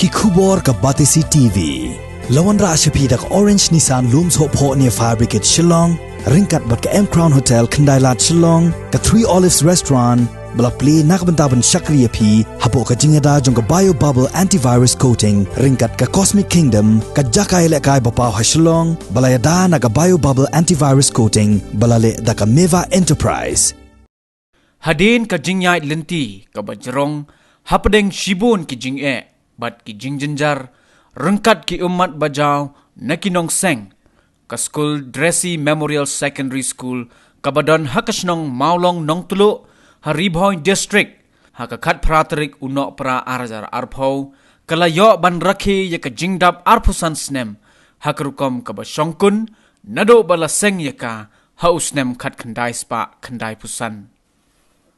ki khubor ka Batisi TV. Lawan ra ashapi dak Orange Nissan Looms Hope Ho near Fire Brigade Shillong, ringkat bat ka M Crown Hotel Kendai Lat Shillong, ka Three Olives Restaurant, bala play nakbantaban Shakriya P, hapo ka jingada jong ka Bio Bubble Antivirus Coating, ringkat ka Cosmic Kingdom, ka Jakai Lekai Bapaw ha Shillong, bala yada na ka Bio Bubble Antivirus Coating, bala le da ka Meva Enterprise. Hadin ka jingyay lenti ka bajrong, hapadeng shibun ki jing'e, bat ki jingjinjar, rengkat ki umat bajaw na kinong seng, ka School Dressy Memorial Secondary School, kabadon hakasnong maulong nong tulo, Haribhoy District, hakakat praterik unok pra arajar arpho, kalayo ban rakhi ya ka jingdap arpusan snem, hakarukom ka basyongkun, nado bala seng ya ka, hausnem kat kandai spa kandai pusan.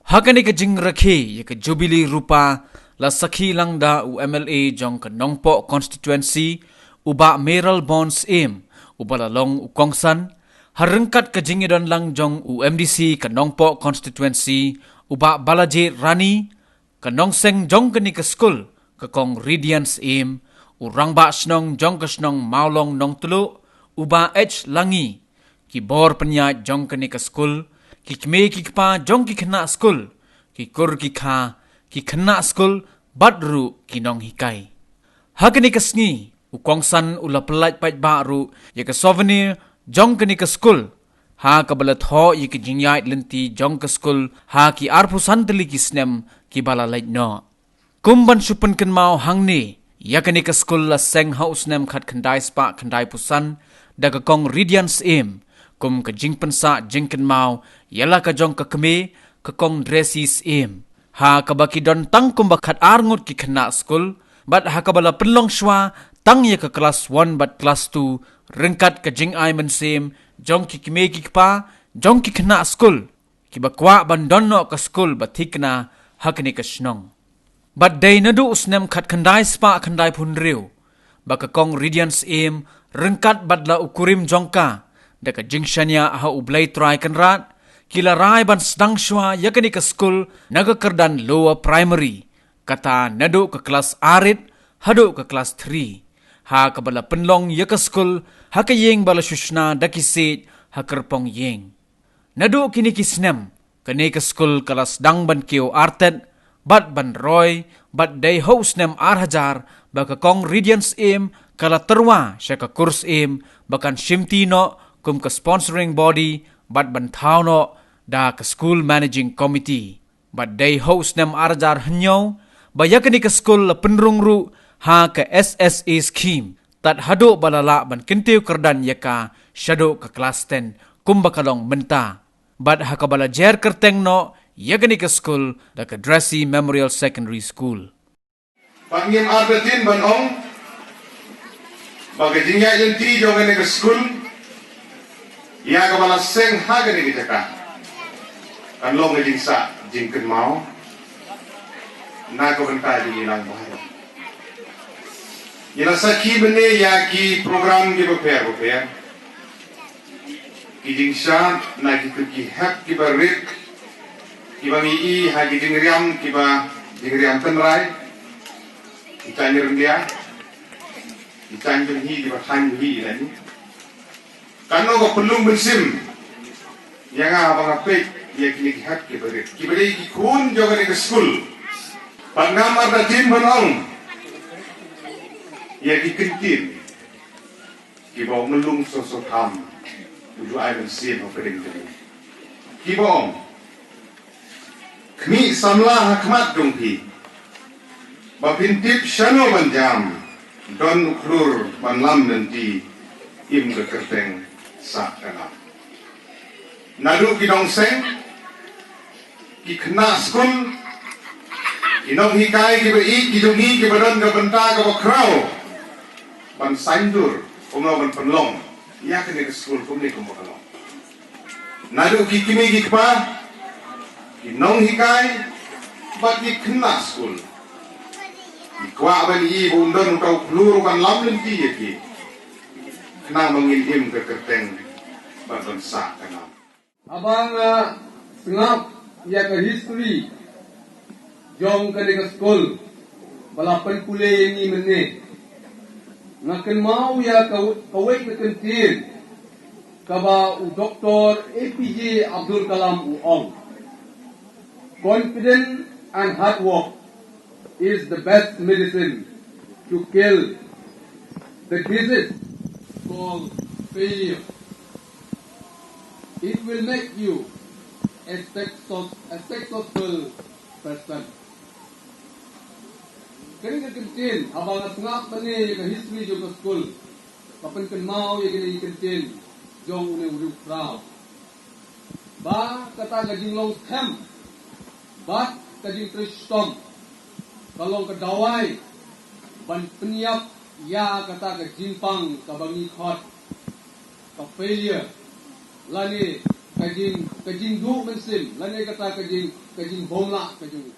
Hakani ka jing rakhi ya ka Jubilee Rupa, la sakhi lang da UMLA jong ka Nongpo constituency, uba Meral Bonds Aim, uba lalong ukongsan, harengkat ka jingidon lang jong UMDC ka Nongpo constituency, uba Balaji Rani, ka Nongseng jong ka ni ka school, ka kong Radiance Aim, urangba snong jong ka snong maulong nong tulo, uba H Langi, ki bor penya jong ka ni ka school, ki kme ki kpa jong ki kena school, ki kur ki kha, ki kena school, badru ki nong hikai. Hakani ka sngi, ukongsan ula pelat pait baru, ya ka souvenir, jong ka ni ka school, ha ka balat ho ya ka jingyay lenti jong ka school, ha ki arpusan tali ki snem, ki bala lait no. Kumban supan kan mau hang ni, ya ka ni ka school la seng haus nem khat kandai spa kandai pusan, daga kong Radiance Aim, kum ka jingpansa jingkan mau, yala ka jong ka kame, ka kong Dresses Aim. Ha kabaki don tang kumbakat arngut ki kena school, bat ha kabala penlong shwa, tang ya ka kelas 1 bat kelas 2, ringkat ka jing ay mensim, jong ki kime ki kpa, jong ki kena school, ki bakwa ban donno ka school bat hikna, hakni ka shnong. Bat day nadu usnem kat kandai spa kandai punriw, baka kong Radiance Aim, ringkat bat la ukurim jongka, daka jingshanya ha ublay try kan rat, kila rai ban sedang shwa yakani ka school naga kerdan lower primary, kata nado ke kelas arit, hado ke kelas 3, ha kabala penlong ya ka school, ha ka yeng bala shushna daki sit, ha kerpong yeng. Nado kini kisnem, kani ka school kelas dang ban kio artet, bat ban roy, bat day house nem arhajar, baka kong Radiance Aim, kala terwa siya ka kurs Aim, bakan shimtino, kum ka sponsoring body, bat ban tao no, da ka school managing committee, bat day host nem arjar hanyaw, bayakan ni ka school la penrungru, ha ka SSA scheme, tat hado balala ban kintiw kerdan yaka, shadow ka class 10, kumbakalong menta, bat ha ka balajer kerteng no, yakan ni ka school, da ka Dressy Memorial Secondary School. Pangim ardatin ban ong, bagajingya yunti jongan ni ka school, ia ka bala seng haga ni kita ka. Kanlong ni jingsa jingken mau, na ko benta di ilang bahaya. Ila sakhi bene ya ki program ki bapher. Ki jingsa na ki hak ki barik, ki bangi I ha ki jingriam tenrai, ki tanir dia, ki tanir hi ki bathan hi lani. Kano ko pelung bensim yang abang apik ya kini hat ki beri ki kun jogan ke school pangamar da jin banong ya ki kintin ki bawa melung sosok ham uju ai bensim ho pedeng ki bawa kmi samla hakmat dongpi bapintip shano banjam don uklur banlam nanti im ke kerteng sa kana nadu kinong seng ki kena school kinong hikai ki ba I ki dungi ki badan ka benta ka bakraw ban sandur umno ban penlong ya kene ke school kumni kumakalong nadu ki kimi ki pa kinong hikai ba ki kena school ki kwa ban I bundon ka pluru ban lam lenti ki kena mengilim ke kerteng bangsa kana. Abang sengap ya ke history jom ke dengan school balapan kule yang ni mene ngaken mau ya kawai ngaken tin kaba Dr. APJ Abdul Kalam Uong. Confidence and hard work is the best medicine to kill the disease called failure. It will make you a successful person. Kini kekentin, abang ngap bani yang history juga school, kapan kan mau yang kini kekentin, jong uni proud. Ba kata gajing long camp, ba gajing tristom, kalong kedawai, ban peniap ya kata gajing pang kabangi khot, ka failure, lani kajing du mensim, lani kata kajing bomla kajing